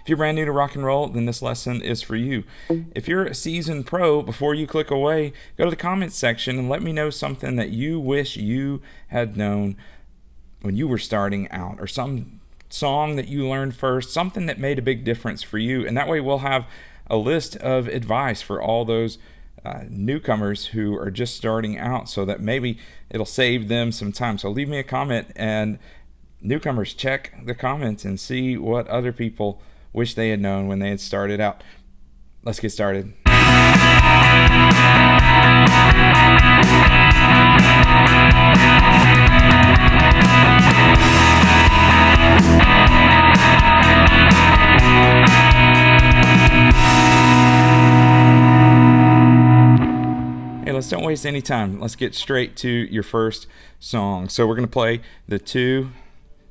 If you're brand new to rock and roll, then this lesson is for you. If you're a seasoned pro, before you click away, go to the comments section and let me know something that you wish you had known when you were starting out, or some song that you learned first, something that made a big difference for you. And that way we'll have a list of advice for all those newcomers who are just starting out, so that maybe it'll save them some time. So leave me a comment, and newcomers, check the comments and see what other people wish they had known when they had started out. Let's get started. Hey, let's don't waste any time. Let's get straight to your first song. So we're going to play the two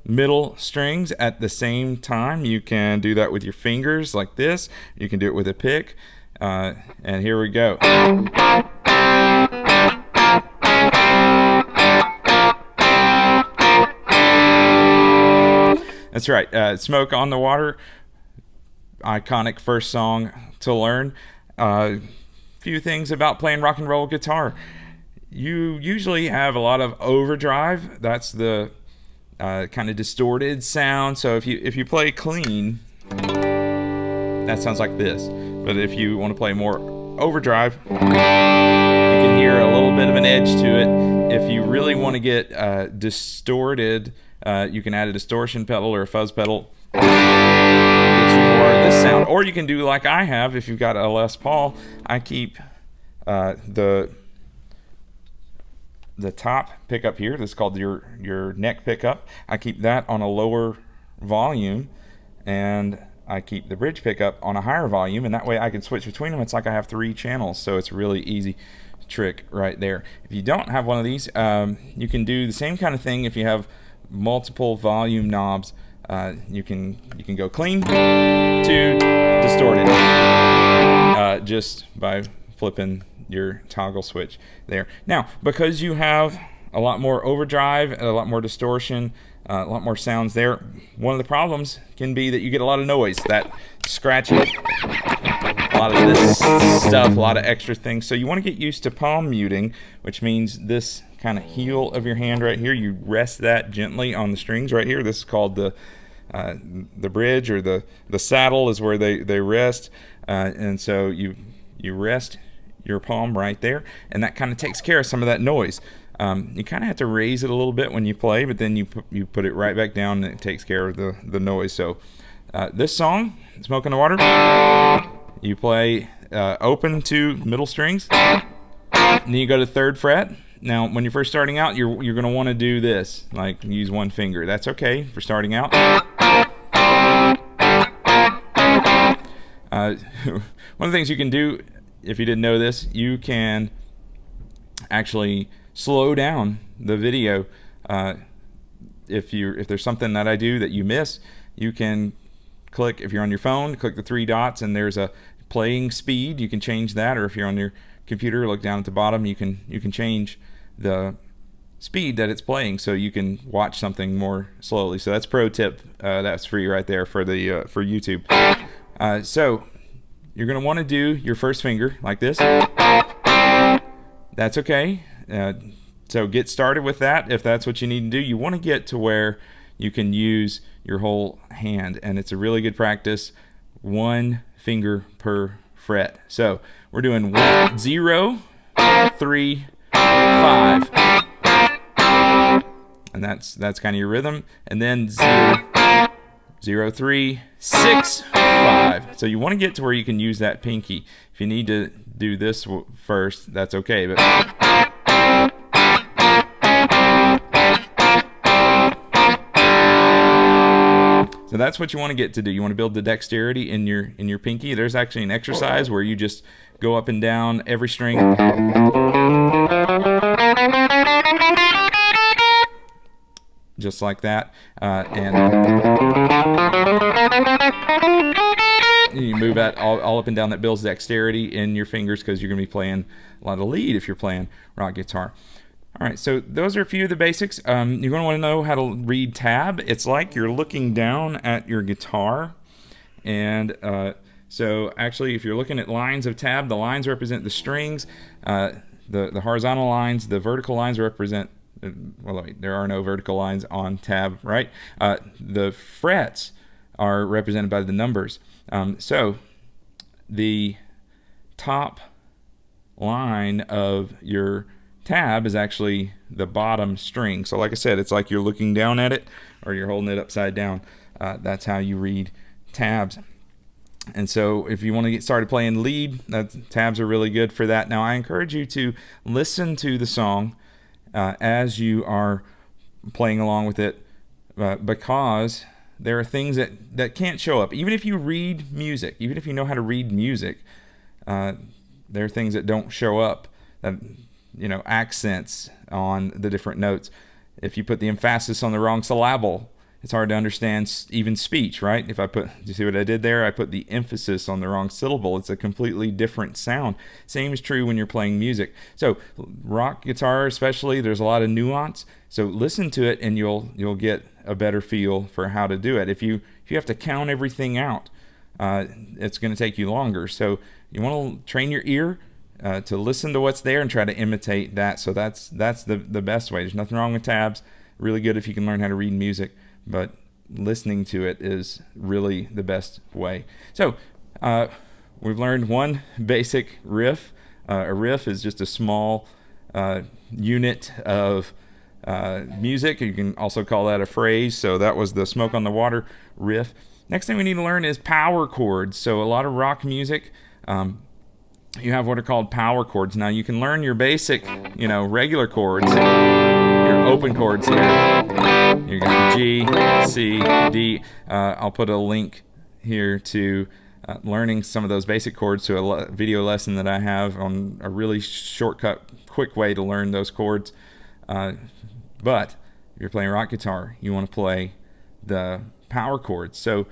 middle strings at the same time. You can do that with your fingers like this. You can do it with a pick. And here we go. That's right. Smoke on the Water, iconic first song to learn. Few things about playing rock and roll guitar. You usually have a lot of overdrive. That's the kind of distorted sound. So if you play clean, that sounds like this. But if you want to play more overdrive, you can hear a little bit of an edge to it. If you really want to get distorted, you can add a distortion pedal or a fuzz pedal. It gets you more of this sound. Or you can do like I have. If you've got a Les Paul, I keep the top pickup here, this is called your neck pickup. I keep that on a lower volume, and I keep the bridge pickup on a higher volume, and that way I can switch between them. It's like I have 3 channels, so it's a really easy trick right there. If you don't have one of these, you can do the same kind of thing. If you have multiple volume knobs, you can go clean to distorted just by flipping your toggle switch there. Now, because you have a lot more overdrive, a lot more distortion, a lot more sounds there, one of the problems can be that you get a lot of noise, that scratching, a lot of this stuff, a lot of extra things. So you want to get used to palm muting, which means this kind of heel of your hand right here, you rest that gently on the strings right here. This is called the bridge, or the saddle is where they rest, and so you rest your palm right there, and that kind of takes care of some of that noise. You kind of have to raise it a little bit when you play, but then you put it right back down, and it takes care of the noise. So this song, Smoke on the Water, you play open to middle strings, and then you go to 3rd fret. Now, when you're first starting out, you're going to want to do this, like use one finger. That's okay for starting out. One of the things you can do, if you didn't know this, you can actually slow down the video. If there's something that I do that you miss, you can click, if you're on your phone, click the 3 dots, and there's a playing speed. You can change that, or if you're on your computer, look down at the bottom, you can change the speed that it's playing, so you can watch something more slowly. So that's pro tip. That's free right there for the for YouTube. So you're going to want to do your first finger like this. That's okay. So get started with that if that's what you need to do. You want to get to where you can use your whole hand, and it's a really good practice. 1 finger per fret. So we're doing 1, 0, 3, 5, and that's kind of your rhythm. And then 0, 0, 3, 6, 5. So you want to get to where you can use that pinky. If you need to do this first, that's okay. But so that's what you want to get to do. You want to build the dexterity in your pinky. There's actually an exercise where you just go up and down every string. Just like that. And you move that all up and down. That builds dexterity in your fingers, because you're going to be playing a lot of lead if you're playing rock guitar. All right, so those are a few of the basics. You're going to want to know how to read tab. It's like you're looking down at your guitar, and so actually, if you're looking at lines of tab, the lines represent the strings. The horizontal lines, the vertical lines represent. Well, wait, there are no vertical lines on tab, right? The frets are represented by the numbers. So the top line of your tab is actually the bottom string. So like I said, it's like you're looking down at it or you're holding it upside down. That's how you read tabs. And so if you want to get started playing lead, tabs are really good for that. Now I encourage you to listen to the song as you are playing along with it, because there are things that can't show up. Even if you read music, even if you know how to read music, there are things that don't show up, that, accents on the different notes. If you put the emphasis on the wrong syllable, it's hard to understand even speech, right? Do you see what I did there? I put the emphasis on the wrong syllable. It's a completely different sound. Same is true when you're playing music. So rock guitar especially, there's a lot of nuance. So listen to it and you'll get a better feel for how to do it. If you have to count everything out, it's going to take you longer. So you want to train your ear to listen to what's there and try to imitate that. So that's the best way. There's nothing wrong with tabs. Really good if you can learn how to read music, but listening to it is really the best way. So we've learned one basic riff. A riff is just a small unit of music. You can also call that a phrase. So that was the Smoke on the Water riff. Next thing we need to learn is power chords. So a lot of rock music, you have what are called power chords. Now you can learn your basic, regular chords, your open chords here. You got G, C, D. I'll put a link here to learning some of those basic chords to a video lesson that I have on a really shortcut, quick way to learn those chords. But if you're playing rock guitar, you want to play the power chords. So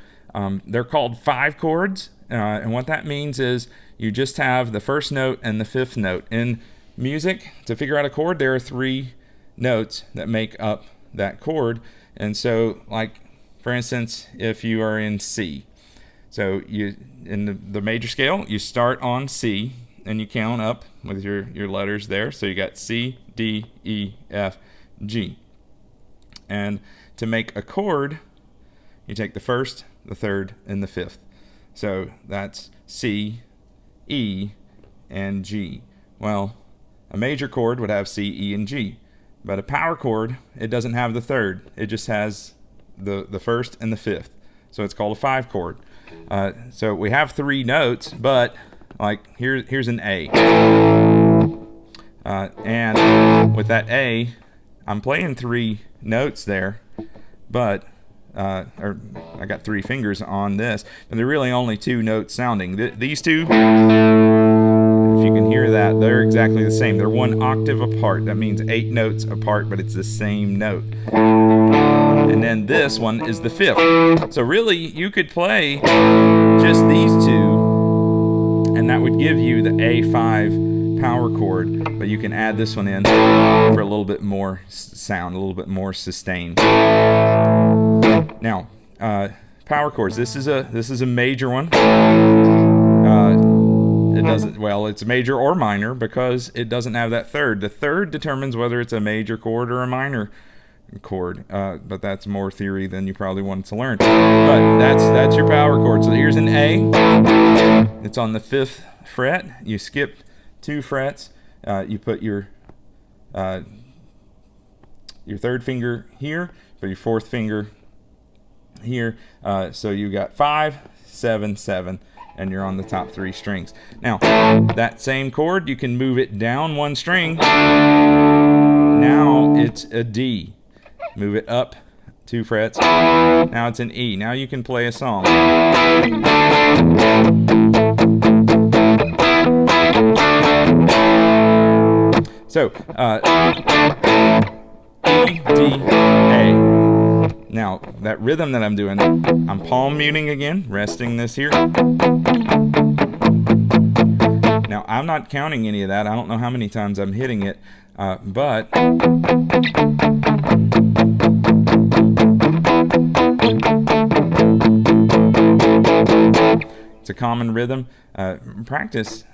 they're called 5 chords, and what that means is you just have the first note and the 5th note. In music, to figure out a chord, there are 3 notes that make up that chord. And so, like, for instance, if you are in C, so you in the major scale, you start on C and you count up with your letters there. So you got C, D, E, F, G. And to make a chord, you take the 1st, the 3rd, and the 5th. So that's C, E, and G. Well, a major chord would have C, E, and G. But a power chord, it doesn't have the 3rd. It just has the 1st and the 5th. So it's called a 5 chord. So we have 3 notes, but like here's an A. And with that A, I'm playing 3 notes there, but or I got 3 fingers on this, but they're really only 2 notes sounding. These 2, if you can hear that, they're exactly the same. They're 1 octave apart. That means 8 notes apart, but it's the same note. And then this one is the 5th. So really, you could play just these 2, and that would give you the A5 power chord, but you can add this one in for a little bit more sound, a little bit more sustain. Now, power chords. This is a major one. It doesn't. Well, it's major or minor because it doesn't have that 3rd. The 3rd determines whether it's a major chord or a minor chord. But that's more theory than you probably wanted to learn. But that's your power chord. So here's an A. It's on the 5th fret. You skip 2 frets. You put your 3rd finger here. Put your 4th finger here. So you got 5, 7, 7, and you're on the top 3 strings. Now, that same chord, you can move it down 1 string. Now it's a D. Move it up 2 frets. Now it's an E. Now you can play a song. So, E, D, A. Now, that rhythm that I'm doing, I'm palm muting again, resting this here. Now, I'm not counting any of that. I don't know how many times I'm hitting it. But it's a common rhythm. Practice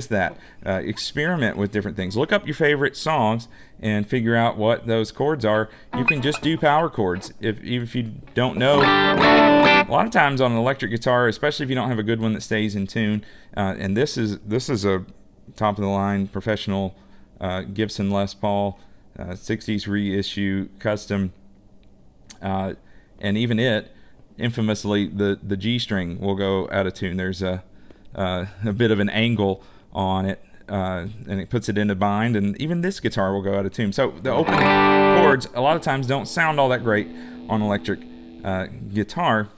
that. Experiment with different things. Look up your favorite songs and figure out what those chords are. You can just do power chords even if you don't know. A lot of times on an electric guitar, especially if you don't have a good one that stays in tune, and this is a top of the line professional Gibson Les Paul 60s reissue custom, and even it, infamously, the G string will go out of tune. There's a bit of an angle on it, and it puts it into bind, and even this guitar will go out of tune. So the open chords a lot of times don't sound all that great on electric guitar.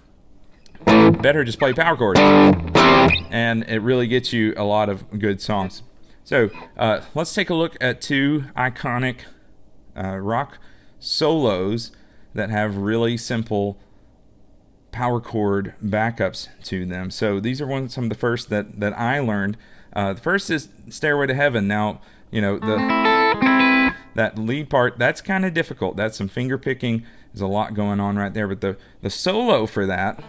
Better just play power chords, and it really gets you a lot of good songs. So let's take a look at two iconic rock solos that have really simple power chord backups to them. So these are some of the first that I learned. The first is Stairway to Heaven. Now, you know, that lead part, that's kind of difficult. That's some finger picking. There's a lot going on right there. But the solo for that,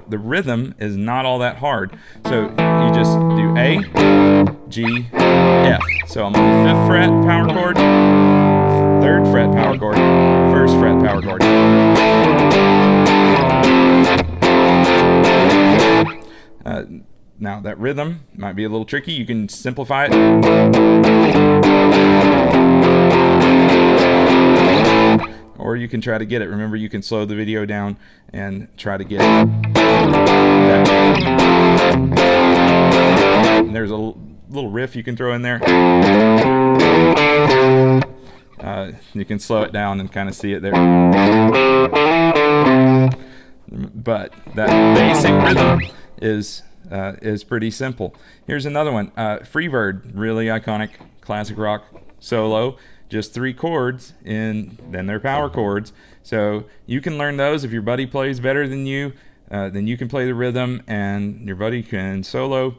the rhythm is not all that hard. So you just do A, G, F. So I'm on the 5th fret power chord, 3rd fret power chord, 1st fret power chord. Now that rhythm might be a little tricky. You can simplify it. Or you can try to get it. Remember, you can slow the video down and try to get it. There's a little riff you can throw in there. You can slow it down and kind of see it there. But that basic rhythm is pretty simple. Here's another one. Freebird, really iconic classic rock solo. Just 3 chords, and then they're power chords. So you can learn those. If your buddy plays better than you, then you can play the rhythm and your buddy can solo.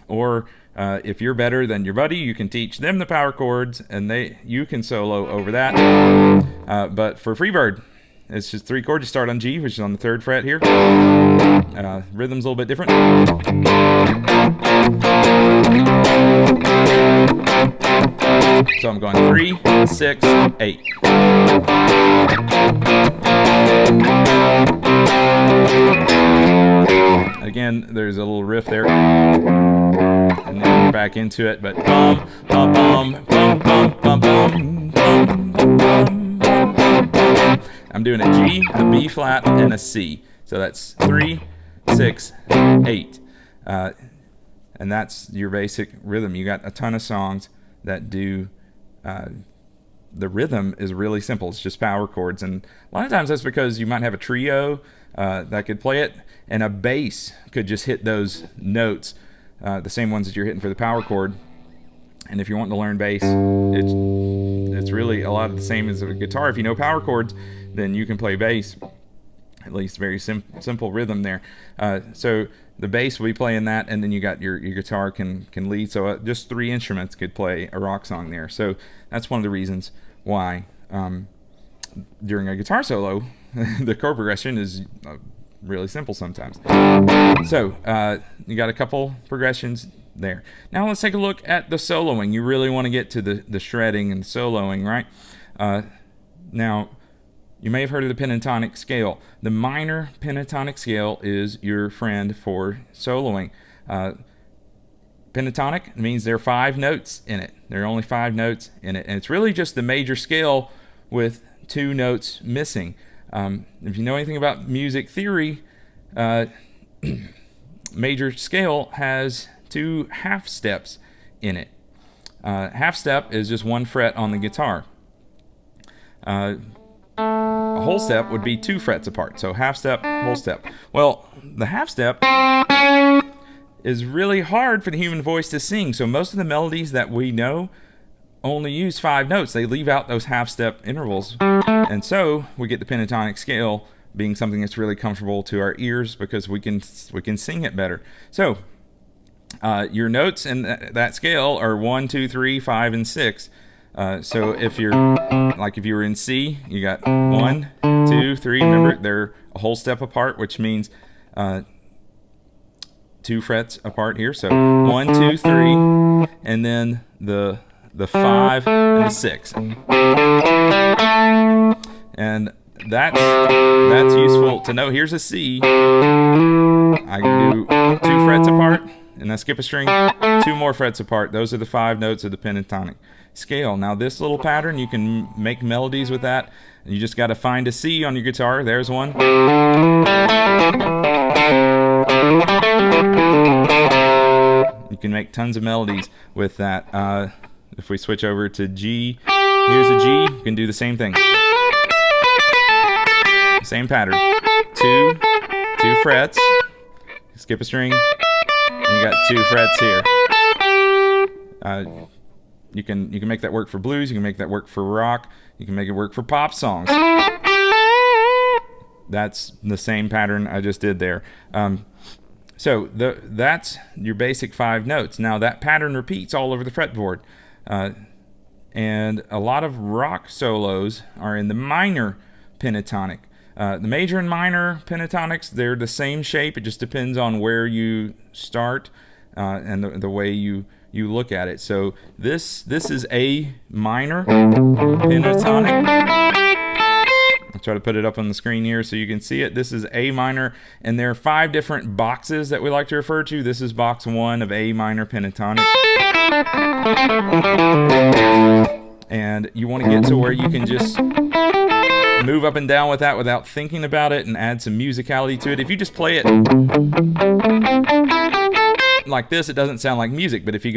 Or if you're better than your buddy, you can teach them the power chords and you can solo over that. But for Freebird, it's just 3 chords. You start on G, which is on the 3rd fret here. Rhythm's a little bit different. So I'm going 3, 6, 8. Again, there's a little riff there, and then we're back into it. But bum bum bum bum bum bum bum bum bum bum. I'm doing a G, a B flat, and a C. So that's 3, 6, 8, and that's your basic rhythm. You got a ton of songs that do. The rhythm is really simple. It's just power chords, and a lot of times that's because you might have a trio that could play it, and a bass could just hit those notes, the same ones that you're hitting for the power chord. And if you're wanting to learn bass, it's really a lot of the same as a guitar. If you know power chords, then you can play bass. At least very simple rhythm there. So the bass will be playing that, and then you got your guitar can lead. So just 3 instruments could play a rock song there. So that's one of the reasons why during a guitar solo, the chord progression is really simple sometimes. So you got a couple progressions there. Now let's take a look at the soloing. You really want to get to the shredding and soloing, right? Now, you may have heard of the pentatonic scale. The minor pentatonic scale is your friend for soloing. Pentatonic means there are 5 notes in it. There are only 5 notes in it. And it's really just the major scale with 2 notes missing. If you know anything about music theory, major scale has 2 half steps in it. Half step is just 1 fret on the guitar. A whole step would be 2 frets apart. So half step, whole step. Well, the half step is really hard for the human voice to sing. So most of the melodies that we know only use 5 notes. They leave out those half step intervals. And so we get the pentatonic scale being something that's really comfortable to our ears because we can sing it better. So your notes in that scale are 1, 2, 3, 5, and 6. So if you were in C, you got 1, 2, 3. Remember, they're a whole step apart, which means 2 frets apart here. So 1, 2, 3, and then the 5 and the 6. And that's useful to know. Here's a C. I can do 2 frets apart, and I skip a string, 2 more frets apart. Those are the 5 notes of the pentatonic scale. Now this little pattern, you can make melodies with that. You just got to find a C on your guitar. There's one. You can make tons of melodies with that. If we switch over to G, here's a G. You can do the same thing. Same pattern. 2 frets. Skip a string. And you got 2 frets here. You can make that work for blues. You can make that work for rock. You can make it work for pop songs. That's the same pattern I just did there. So that's your basic 5 notes. Now that pattern repeats all over the fretboard. And a lot of rock solos are in the minor pentatonic. The major and minor pentatonics, they're the same shape. It just depends on where you start and the way you look at it. So this is A minor pentatonic. I'll try to put it up on the screen here so you can see it. This is A minor, and there are 5 different boxes that we like to refer to. This is box 1 of A minor pentatonic. And you want to get to where you can just move up and down with that without thinking about it and add some musicality to it. If you just play it like this, it doesn't sound like music, but if you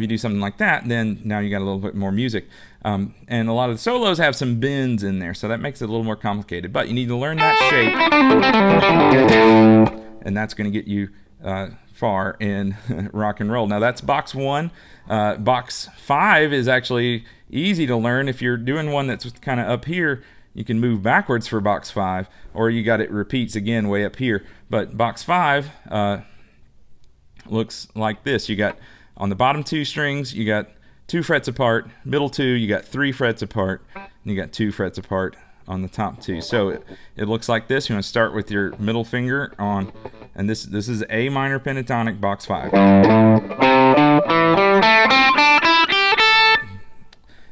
do something like that, then now you got a little bit more music. And a lot of the solos have some bends in there, so that makes it a little more complicated. But you need to learn that shape, and that's going to get you far in rock and roll. Now that's box 1. Box 5 is actually easy to learn. If you're doing one that's kind of up here, you can move backwards for box 5, or you got it repeats again way up here. But box 5 looks like this. You got on the bottom 2 strings, you got 2 frets apart. Middle 2, you got 3 frets apart. And you got 2 frets apart on the top 2. So it looks like this. You want to start with your middle finger on, and this is A minor pentatonic, box 5.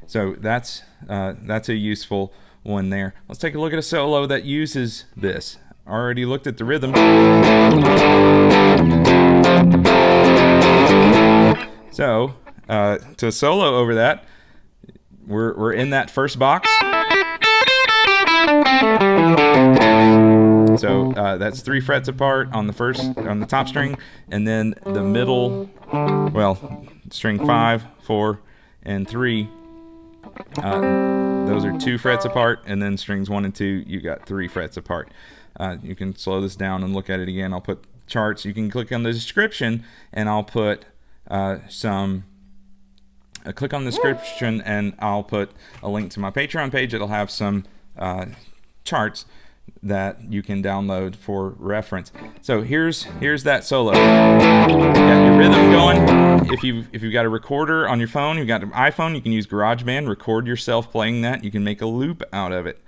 So that's a useful one there. Let's take a look at a solo that uses this. Already looked at the rhythm. So to solo over that, we're in that first box. So that's 3 frets apart on the top string, and then the middle, well, string 5, 4, and 3. Those are 2 frets apart, and then strings 1 and 2, you got 3 frets apart. You can slow this down and look at it again. I'll put charts. You can click on the description, and I'll put click on the description, and I'll put a link to my Patreon page. It'll have some charts that you can download for reference. So here's that solo. You got your rhythm going. If you've got a recorder on your phone, you've got an iPhone, you can use GarageBand, record yourself playing that. You can make a loop out of it.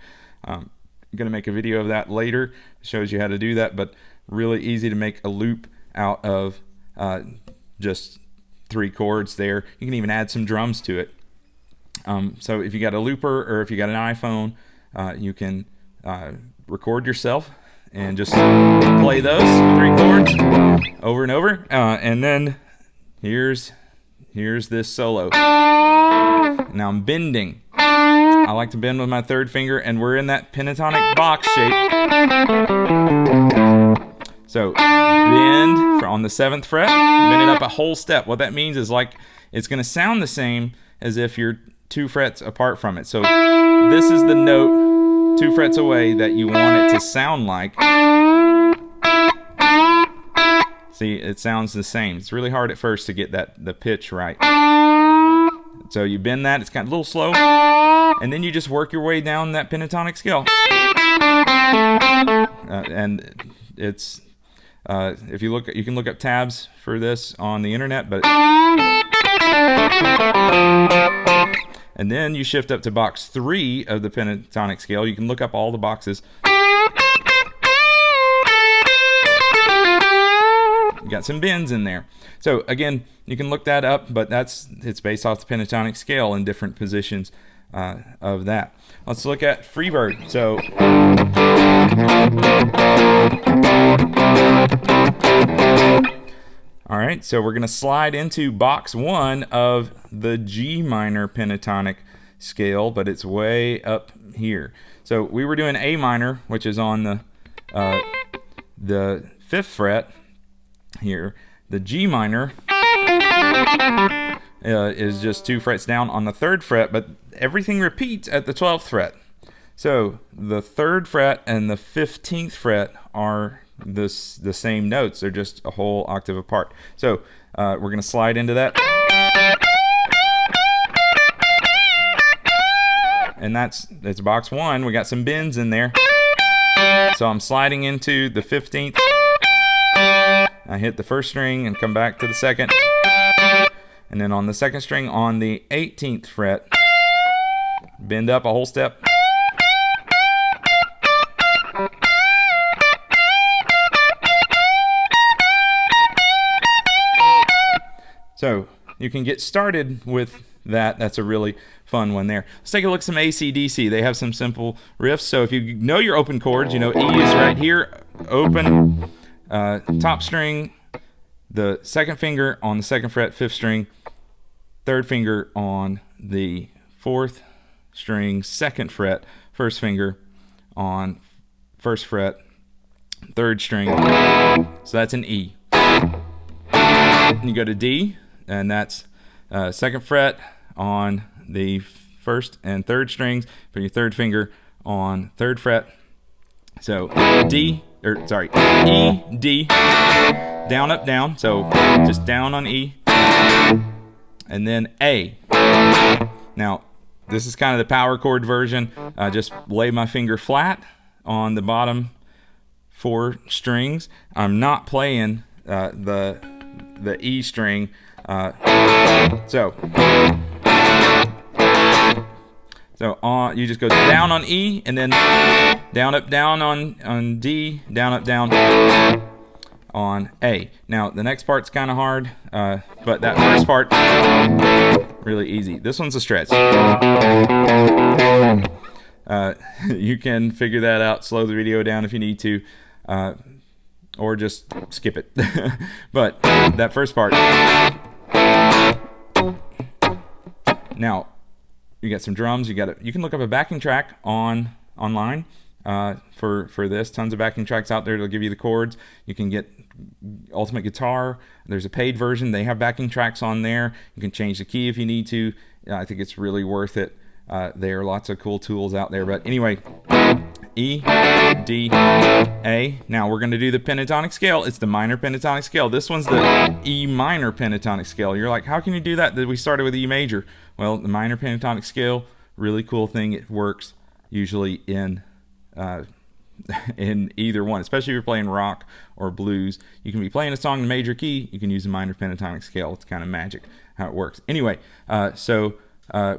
I'm going to make a video of that later. It shows you how to do that, but really easy to make a loop out of just 3 chords there. You can even add some drums to it. So if you got a looper or if you got an iPhone, you can record yourself and just play those 3 chords over and over. And then here's this solo. Now I'm bending. I like to bend with my 3rd finger, and we're in that pentatonic box shape. So bend on the 7th fret, bend it up a whole step. What that means is like it's going to sound the same as if you're 2 frets apart from it. So this is the note 2 frets away that you want it to sound like. See, it sounds the same. It's really hard at first to get the pitch right. So you bend that, it's kind of a little slow, and then you just work your way down that pentatonic scale. And it's if you look, you can look up tabs for this on the internet, but and then you shift up to box 3 of the pentatonic scale. You can look up all the boxes. You got some bends in there. So again, you can look that up, but it's based off the pentatonic scale in different positions of that. Let's look at Freebird. So all right, so we're going to slide into box 1 of the G minor pentatonic scale, but it's way up here. So we were doing A minor, which is on the 5th fret here. The G minor is just 2 frets down on the 3rd fret, but everything repeats at the 12th fret. So the 3rd fret and the 15th fret are the same notes. They're just a whole octave apart. So we're going to slide into that. And that's box 1. We got some bends in there. So I'm sliding into the 15th. I hit the 1st string and come back to the 2nd. And then on the 2nd string on the 18th fret, bend up a whole step. So you can get started with that. That's a really fun one there. Let's take a look at some AC/DC. They have some simple riffs. So if you know your open chords, you know E is right here, open, top string, the 2nd finger on the 2nd fret, 5th string, 3rd finger on the 4th string, 2nd fret, 1st finger on 1st fret, 3rd string. So that's an E. And you go to D, and that's 2nd fret on the 1st and 3rd strings. Put your 3rd finger on 3rd fret. So E, D, down, up, down. So just down on E, and then A. Now this is kind of the power chord version. Just lay my finger flat on the bottom 4 strings. I'm not playing the E string. So you just go down on E, and then down, up, down on D, down, up, down on A. Now the next part's kind of hard, but that first part really easy. This one's a stretch. You can figure that out. Slow the video down if you need to, or just skip it. But that first part. Now you got some drums. You can look up a backing track online for this. Tons of backing tracks out there that'll give you the chords. You can get Ultimate Guitar. There's a paid version. They have backing tracks on there. You can change the key if you need to. I think it's really worth it. There are lots of cool tools out there. But anyway, E, D, A. Now we're going to do the pentatonic scale. It's the minor pentatonic scale. This one's the E minor pentatonic scale. You're like, how can you do that? We started with E major. Well, the minor pentatonic scale, really cool thing. It works usually in either one, especially if you're playing rock or blues. You can be playing a song in major key. You can use the minor pentatonic scale. It's kind of magic how it works. Anyway, so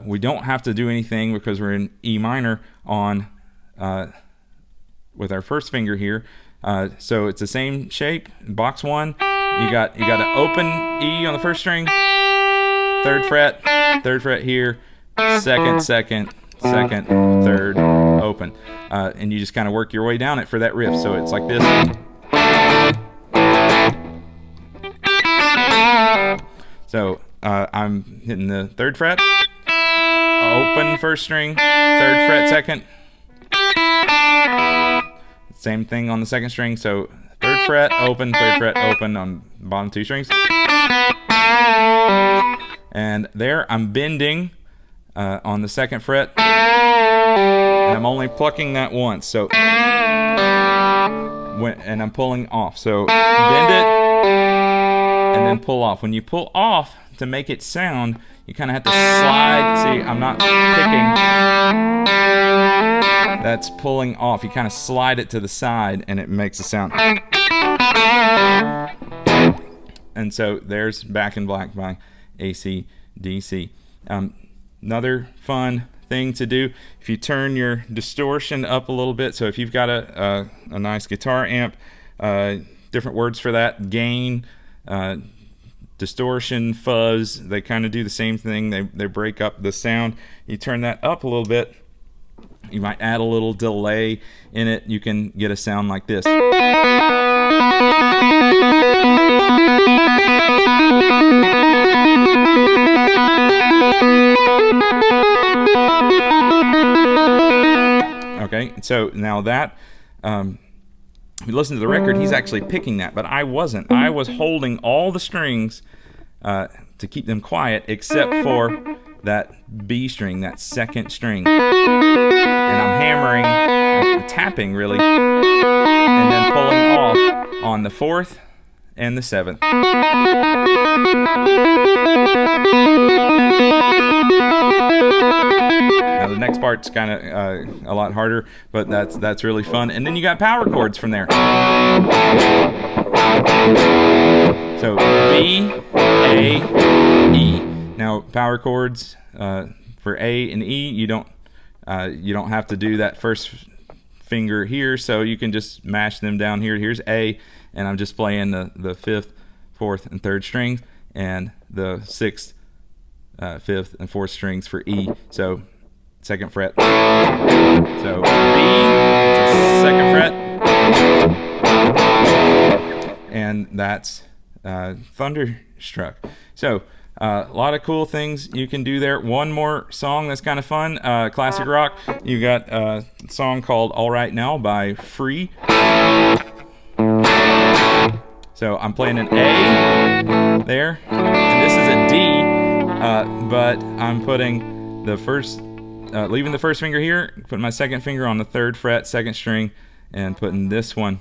we don't have to do anything because we're in E minor on with our first finger here. So it's the same shape. Box 1, you got to open E on the 1st string, 3rd fret here, 2nd, 3rd, open, and you just kind of work your way down it for that riff. So it's like this. So I'm hitting the 3rd fret, open 1st string, 3rd fret 2nd. Same thing on the 2nd string. So 3rd fret, open, 3rd fret, open on the bottom 2 strings. And there I'm bending on the 2nd fret, and I'm only plucking that once. So and I'm pulling off. So bend it and then pull off. When you pull off to make it sound, you kind of have to slide. See, I'm not picking. That's pulling off. You kind of slide it to the side and it makes a sound. And so there's Back in Black by AC/DC. Another fun thing to do, if you turn your distortion up a little bit, so if you've got a nice guitar amp, different words for that, gain, distortion, fuzz, they kind of do the same thing. They break up the sound. You turn that up a little bit, you might add a little delay in it, you can get a sound like this. Okay, so now that, if you listen to the record, he's actually picking that, but I wasn't. I was holding all the strings to keep them quiet, except for that B string, that second string. And I'm hammering, tapping really, and then pulling off on the 4th and the 7th. Now the next part's kind of a lot harder, but that's really fun. And then you got power chords from there. So B, A, E. Now power chords for A and E, you don't have to do that first finger here, so you can just mash them down here. Here's A, and I'm just playing the 5th, 4th, and 3rd strings, and the 6th, 5th, and 4th strings for E. So 2nd fret. So B, it's a 2nd fret, and that's Thunderstruck. So a lot of cool things you can do there. One more song that's kind of fun, classic rock. You got a song called All Right Now by Free. So I'm playing an A there, and this is a D, but I'm putting the first, leaving the first finger here, putting my 2nd finger on the 3rd fret, 2nd string, and putting this one,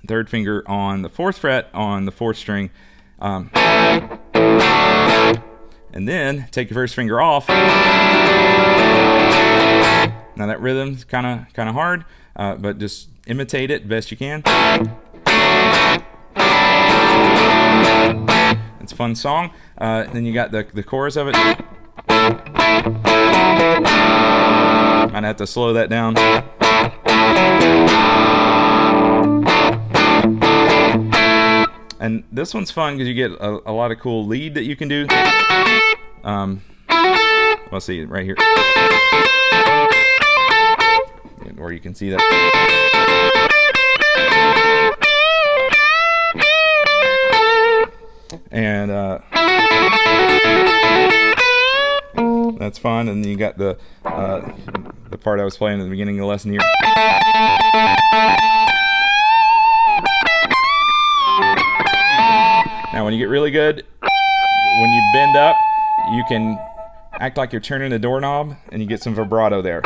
3rd finger on the 4th fret on the 4th string. And then take your first finger off. Now that rhythm's kind of hard, but just imitate it best you can. It's a fun song. Then you got the chorus of it. Might have to slow that down. And this one's fun because you get a lot of cool lead that you can do. Let's see, right here. Or you can see that. And that's fun. And you got the part I was playing at the beginning of the lesson here. Now when you get really good, when you bend up, you can act like you're turning a doorknob and you get some vibrato there.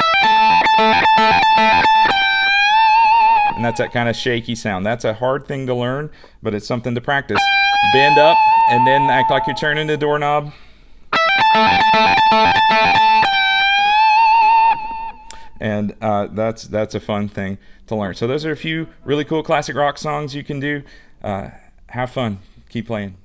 And that's that kind of shaky sound. That's a hard thing to learn, but it's something to practice. Bend up and then act like you're turning the doorknob. And that's a fun thing to learn. So those are a few really cool classic rock songs you can do. Have fun. Keep playing.